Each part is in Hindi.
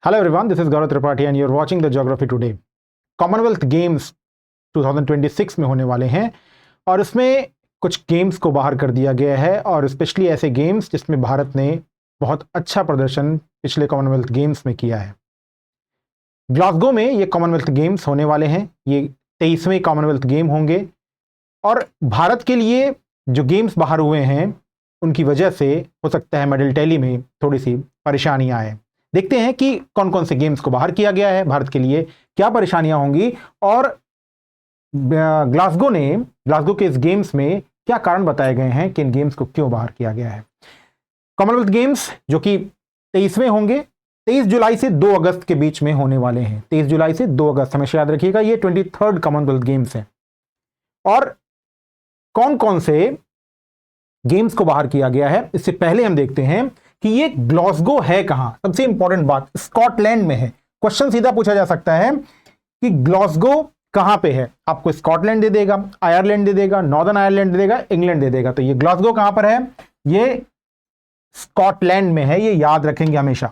Hello everyone, this is Gaurav Tripathi and you're watching the Geography Today. Commonwealth games 2026 में होने वाले हैं और इसमें कुछ गेम्स को बाहर कर दिया गया है और स्पेशली ऐसे गेम्स जिसमें भारत ने बहुत अच्छा प्रदर्शन पिछले कॉमनवेल्थ गेम्स में किया है। ग्लासगो में ये कॉमनवेल्थ गेम्स होने वाले हैं, ये 23वें कॉमनवेल्थ गेम होंगे और भारत के लिए जो गेम्स बाहर हुए हैं उनकी वजह से हो सकता है मेडल टैली में थोड़ी सी परेशानियां आए। देखते हैं कि कौन कौन से गेम्स को बाहर किया गया है, भारत के लिए क्या परेशानियां होंगी और ग्लासगो के इस गेम्स में क्या कारण बताए गए हैं कि इन गेम्स को क्यों बाहर किया गया है। कॉमनवेल्थ गेम्स जो कि 23वें होंगे, 23 जुलाई से 2 अगस्त के बीच में होने वाले हैं। 23 जुलाई से 2 अगस्त हमेशा याद रखिएगा, ये 23rd कॉमनवेल्थ गेम्स है। और कौन कौन से गेम्स को बाहर किया गया है इससे पहले हम देखते हैं कि ये ग्लासगो है कहां। सबसे इंपॉर्टेंट बात, स्कॉटलैंड में है। क्वेश्चन सीधा पूछा जा सकता है कि ग्लासगो कहां पे है। आपको स्कॉटलैंड दे देगा, आयरलैंड दे देगा, नॉर्दर्न आयरलैंड दे देगा, इंग्लैंड दे देगा। तो ये ग्लासगो कहां पर है? ये स्कॉटलैंड में है, ये याद रखेंगे हमेशा।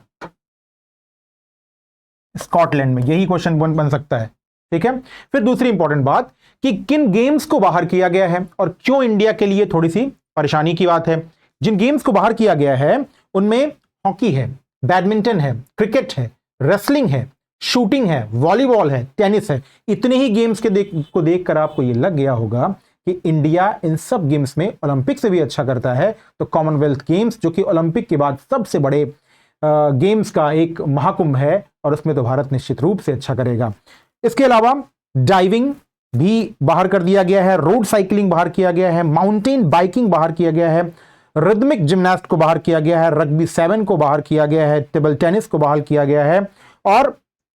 स्कॉटलैंड में, यही क्वेश्चन बन सकता है। ठीक है। फिर दूसरी इंपॉर्टेंट बात कि किन गेम्स को बाहर किया गया है और क्यों इंडिया के लिए थोड़ी सी परेशानी की बात है। जिन गेम्स को बाहर किया गया है उनमें हॉकी है, बैडमिंटन है, क्रिकेट है, रेसलिंग है, शूटिंग है, वॉलीबॉल है, टेनिस है। इतने ही गेम्स को देखकर आपको यह लग गया होगा कि इंडिया इन सब गेम्स में ओलंपिक से भी अच्छा करता है। तो कॉमनवेल्थ गेम्स जो कि ओलंपिक के बाद सबसे बड़े गेम्स का एक महाकुंभ है और उसमें तो भारत निश्चित रूप से अच्छा करेगा। इसके अलावा डाइविंग भी बाहर कर दिया गया है, रोड साइकिलिंग बाहर किया गया है, माउंटेन बाइकिंग बाहर किया गया है, रिदमिक जिम्नास्ट को बाहर किया गया है, रग्बी 7 को बाहर किया गया है, टेबल टेनिस को बाहर किया गया है और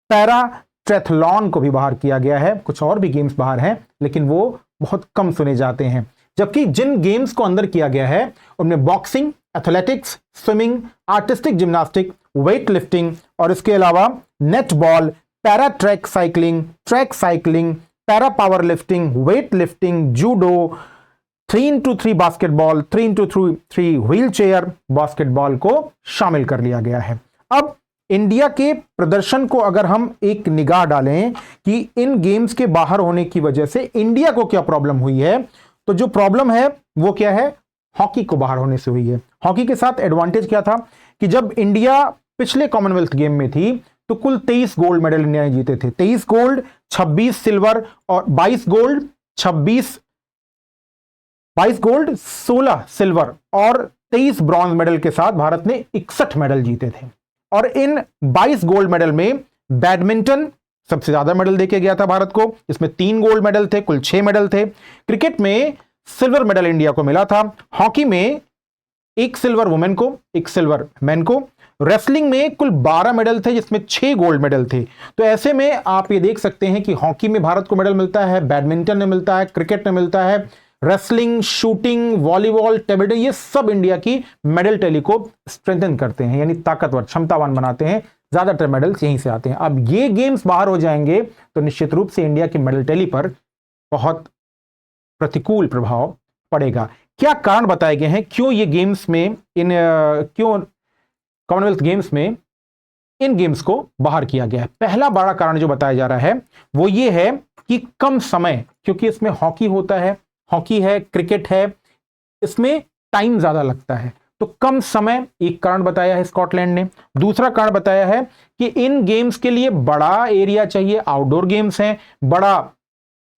पैरा ट्रैथलॉन को भी बाहर किया गया है। कुछ और भी गेम्स बाहर हैं लेकिन वो बहुत कम सुने जाते हैं। जबकि जिन गेम्स को अंदर किया गया है उनमें boxing, athletics, swimming, artistic gymnastic, weight lifting और इसके अलावा netball, para track cycling, para power lifting, weight lifting, judo, 3x3 basketball, 3x3 wheel chair basketball को शामिल कर लिया गया है। अब इंडिया के प्रदर्शन को अगर हम एक निगाह डालें कि इन गेम्स के बाहर होने की वजह से इंडिया को क्या प्रॉब्लम हुई है, तो जो प्रॉब्लम है वो क्या है? हॉकी को बाहर होने से हुई है। हॉकी के साथ एडवांटेज क्या था कि जब इंडिया पिछले कॉमनवेल्थ गेम में थी तो कुल 23 गोल्ड मेडल इंडिया ने जीते थे। 23 गोल्ड, 26 सिल्वर और 22 गोल्ड, 16 सिल्वर और 23 ब्रॉन्ज मेडल के साथ भारत ने 61 मेडल जीते थे। और इन 22 गोल्ड मेडल में बैडमिंटन सबसे ज्यादा मेडल देके गया था भारत को, इसमें 3 गोल्ड मेडल थे, कुल 6 मेडल थे। क्रिकेट में सिल्वर मेडल इंडिया को मिला था। हॉकी में 1 सिल्वर वुमेन को, 1 सिल्वर मैन को। रेसलिंग में कुल 12 मेडल थे जिसमें 6 गोल्ड मेडल थे। तो ऐसे में आप ये देख सकते हैं कि हॉकी में भारत को मेडल मिलता है, बैडमिंटन में मिलता है, क्रिकेट में मिलता है, wrestling, shooting, volleyball, table tennis, ये सब इंडिया की मेडल टैली को स्ट्रेंथन करते हैं, यानी ताकतवर, क्षमतावान बनाते हैं। ज्यादातर मेडल्स यहीं से आते हैं। अब ये गेम्स बाहर हो जाएंगे तो निश्चित रूप से इंडिया की मेडल टैली पर बहुत प्रतिकूल प्रभाव पड़ेगा। क्या कारण बताए गए हैं क्यों ये गेम्स में क्यों कॉमनवेल्थ गेम्स में इन गेम्स को बाहर किया गया है? पहला बड़ा कारण जो बताया जा रहा है वो ये है कि कम समय, क्योंकि इसमें हॉकी होता है, हॉकी है, क्रिकेट है, इसमें टाइम ज्यादा लगता है, तो कम समय एक कारण बताया है स्कॉटलैंड ने। दूसरा कारण बताया है कि इन गेम्स के लिए बड़ा एरिया चाहिए, आउटडोर गेम्स हैं, बड़ा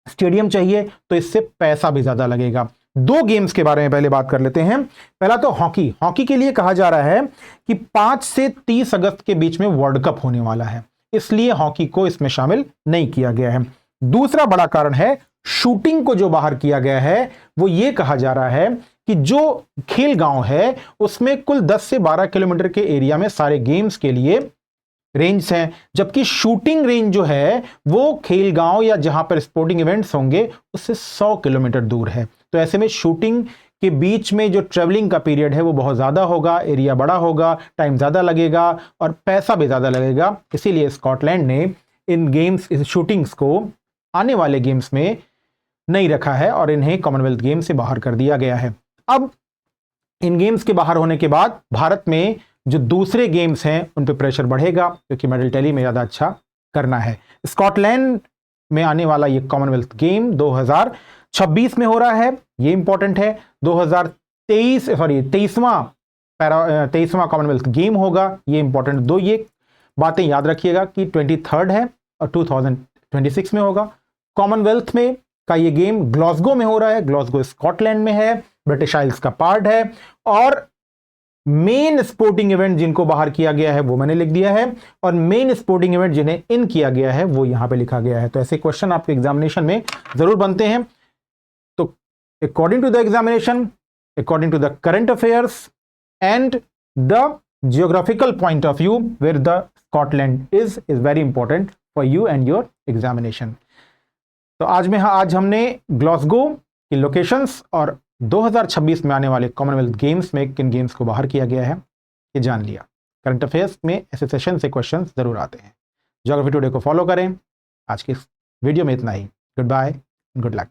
स्टेडियम चाहिए, तो इससे पैसा भी ज्यादा लगेगा। 2 गेम्स के बारे में पहले बात कर लेते हैं। पहला तो हॉकी के लिए कहा जा रहा है कि 5 से 30 अगस्त के बीच में वर्ल्ड कप होने वाला है, इसलिए हॉकी को इसमें शामिल नहीं किया गया है। दूसरा बड़ा कारण है शूटिंग को जो बाहर किया गया है, वो ये कहा जा रहा है कि जो खेल गांव है उसमें कुल 10 से 12 किलोमीटर के एरिया में सारे गेम्स के लिए रेंज हैं, जबकि शूटिंग रेंज जो है वो खेल गांव या जहां पर स्पोर्टिंग इवेंट्स होंगे उससे 100 किलोमीटर दूर है। तो ऐसे में शूटिंग के बीच में जो ट्रेवलिंग का पीरियड है वो बहुत ज्यादा होगा, एरिया बड़ा होगा, टाइम ज्यादा लगेगा और पैसा भी ज्यादा लगेगा। इसीलिए स्कॉटलैंड ने इन गेम्स, इस शूटिंग्स को आने वाले गेम्स में नहीं रखा है और इन्हें कॉमनवेल्थ गेम से बाहर कर दिया गया है। अब इन गेम्स के बाहर होने के बाद भारत में जो दूसरे गेम्स हैं उन पे प्रेशर बढ़ेगा, क्योंकि मेडल टैली में ज़्यादा अच्छा करना है। स्कॉटलैंड में आने वाला ये कॉमनवेल्थ गेम 2026 में हो रहा है, ये इंपॉर्टेंट है। 23वां कॉमनवेल्थ गेम होगा, ये इंपॉर्टेंट। दो ये बातें याद रखिएगा कि 23 है और 2026 में होगा। कॉमनवेल्थ में का ये गेम ग्लासगो में हो रहा है, ग्लासगो स्कॉटलैंड में है, ब्रिटिश आइल्स का पार्ट है। और मेन स्पोर्टिंग इवेंट जिनको बाहर किया गया है वो मैंने लिख दिया है, और मेन स्पोर्टिंग इवेंट जिन्हें इन किया गया है वो यहां पे लिखा गया है। तो ऐसे क्वेश्चन आपके एग्जामिनेशन में जरूर बनते हैं। तो according to the examination, according to the current affairs and the geographical point of view, where the Scotland is very important for you and your examination. तो आज हमने ग्लासगो की लोकेशंस और 2026 में आने वाले कॉमनवेल्थ गेम्स में किन गेम्स को बाहर किया गया है ये जान लिया। करंट अफेयर्स में ऐसे सेशन से क्वेश्चंस जरूर आते हैं। ज्योग्राफी टुडे को फॉलो करें। आज की वीडियो में इतना ही। Good bye, good luck.